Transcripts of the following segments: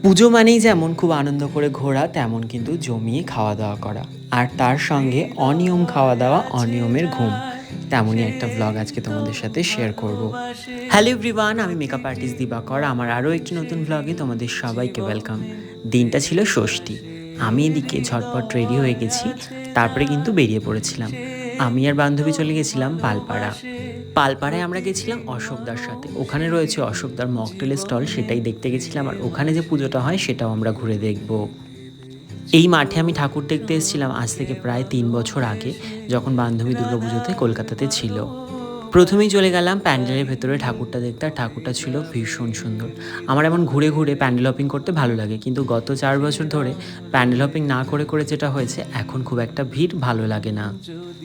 পুজো মানেই যেমন খুব আনন্দ করে ঘোরা, তেমন কিন্তু জমিয়ে খাওয়া দাওয়া করা। আর তার সঙ্গে অনিয়ম খাওয়া দাওয়া, অনিয়মের ঘুম। তেমনই একটা ভ্লগ আজকে তোমাদের সাথে শেয়ার করব। হ্যালো এভরিওয়ান, আমি মেকআপ আর্টিস্ট দিবাকর। আমার আরও একটি নতুন ভ্লগে তোমাদের সবাইকে ওয়েলকাম। দিনটা ছিল ষষ্ঠী। আমি এদিকে ঝটপট রেডি হয়ে গেছি, তারপরে কিন্তু বেরিয়ে পড়েছিলাম। আমি আর বান্ধবী চলে গেছিলাম পালপাড়া। পালপাড়ায় আমরা গেছিলাম অশোকদার সাথে। ওখানে রয়েছে অশোকদার মকটেলের স্টল, সেটাই দেখতে গেছিলাম। আর ওখানে যে পুজোটা হয় সেটাও আমরা ঘুরে দেখব। এই মাঠে আমি ঠাকুর দেখতে এসেছিলাম আজ থেকে প্রায় ৩ বছর আগে, যখন বান্ধবী দুর্গাপুজোতে কলকাতাতে ছিল। প্রথমেই চলে গেলাম প্যান্ডেলের ভেতরে ঠাকুরটা দেখতে, আর ঠাকুরটা ছিল ভীষণ সুন্দর। আমার এমন ঘুরে ঘুরে প্যান্ডেল হপিং করতে ভালো লাগে, কিন্তু গত ৪ বছর ধরে প্যান্ডেল হপিং না করে করে যেটা হয়েছে, এখন খুব একটা ভিড় ভালো লাগে না।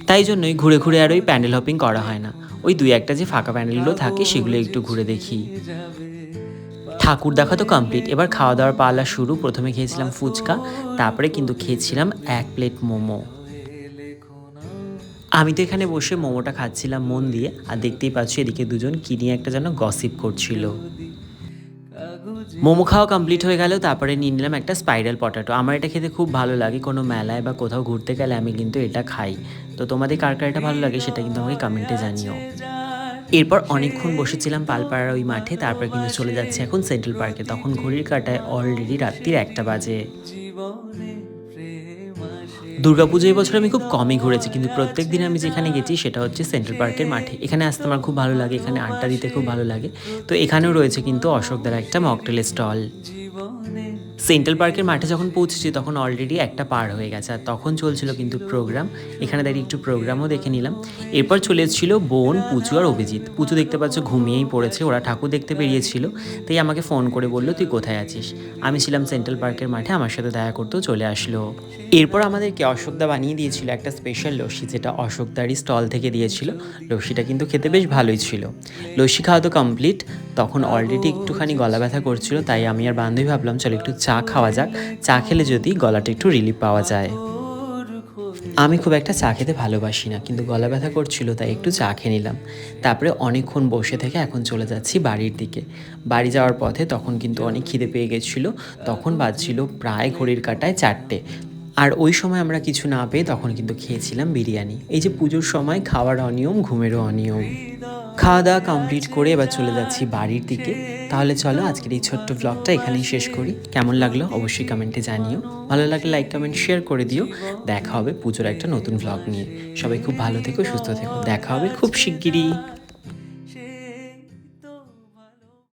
তাই জন্যই ঘুরে ঘুরে আর ওই প্যান্ডেল হপিং করা হয় না। ওই দুই একটা যে ফাঁকা প্যান্ডেলগুলো থাকে সেগুলো একটু ঘুরে দেখি। ঠাকুর দেখা তো কমপ্লিট, এবার খাওয়া দাওয়ার পালা শুরু। প্রথমে খেয়েছিলাম ফুচকা, তারপরে কিন্তু খেয়েছিলাম ১ প্লেট মোমো। আমি তো এখানে বসে মোমোটা খাচ্ছিলাম মন দিয়ে, আর দেখতেই পাচ্ছি এদিকে দুজন কি নিয়ে একটা যেন গসিপ করছিল। মোমো খাওয়া কমপ্লিট হয়ে গেল, তারপরে নিয়ে নিলাম একটা স্পাইরাল পটাটো। আমার এটা খেতে খুব ভালো লাগে, কোনো মেলায় বা কোথাও ঘুরতে গেলে আমি কিন্তু এটা খাই। তো তোমাদের কার কার এটা ভালো লাগে সেটা কিন্তু আমাকে কমেন্টে জানিও। এরপর অনেকক্ষণ বসেছিলাম পালপাড়ার ওই মাঠে, তারপর কিন্তু চলে যাচ্ছে এখন সেন্ট্রাল পার্কে। তখন ঘড়ির কাঁটায় অলরেডি রাত্রির ১টা বাজে। দুর্গাপুজো এবছর আমি খুব কমই ঘুরেছি, কিন্তু প্রত্যেক দিন আমি যেখানে গেছি সেটা হচ্ছে সেন্ট্রাল পার্কের মাঠে। এখানে আসতে আমার খুব ভালো লাগে, এখানে আড্ডা দিতে খুব ভালো লাগে। তো এখানেও রয়েছে কিন্তু অশোকদার একটা মকটেলের স্টল। সেন্ট্রাল পার্কের মাঠে যখন পৌঁছেছি তখন অলরেডি ১টা পার হয়ে গেছে, আর তখন চলছিল কিন্তু প্রোগ্রাম। এখানে দাঁড়িয়ে একটু প্রোগ্রামও দেখে নিলাম। এরপর চলে এসেছিল বোন, পুচু আর অভিজিৎ। পুচু দেখতে পাচ্ছ ঘুমিয়েই পড়েছে, ওরা ঠাকুর দেখতে বেরিয়েছিল। তাই আমাকে ফোন করে বললো, তুই কোথায় আছিস? আমি ছিলাম সেন্ট্রাল পার্কের মাঠে, আমার সাথে দেখা করতেও চলে আসলো। এরপর আমাদেরকে অশোকদা বানিয়ে দিয়েছিল একটা স্পেশাল লস্যি, যেটা অশোকদারই স্টল থেকে দিয়েছিল। লস্যিটা কিন্তু খেতে বেশ ভালোই ছিল। লস্যি খাওয়া তো কমপ্লিট, তখন অলরেডি একটুখানি গলা ব্যথা করছিল, তাই আমি আর বান্ধবী ভাবলাম চলো একটু চা খাওয়া যাক। চা খেলে যদি গলাটা একটু রিলিফ পাওয়া যায়। আমি খুব একটা চা খেতে ভালোবাসি না, কিন্তু গলা ব্যথা করছিল তাই একটু চা খেয়ে নিলাম। তারপরে অনেকক্ষণ বসে থেকে এখন চলে যাচ্ছি বাড়ির দিকে। বাড়ি যাওয়ার পথে তখন কিন্তু অনেক খিদে পেয়ে গেছিলো। তখন বাজছিল প্রায় ঘড়ির কাঁটায় ৪টে। আর ওই সময় আমরা কিছু না পেয়ে তখন কিন্তু খেয়েছিলাম বিরিয়ানি। এই যে পুজোর সময় খাওয়ার অনিয়ম, ঘুমেরও অনিয়ম। খাওয়া দাওয়া কমপ্লিট করে এবার চলে যাচ্ছি বাড়ির দিকে। তাহলে চলো আজকের এই ছোট্ট ভ্লগটা এখানেই শেষ করি। কেমন লাগলো অবশ্যই কমেন্টে জানিও। ভালো লাগলে লাইক কমেন্ট শেয়ার করে দিও। দেখা হবে পুজোর একটা নতুন ভ্লগ নিয়ে। সবাই খুব ভালো থেকো, সুস্থ থেকো। দেখা হবে খুব শিগগিরই।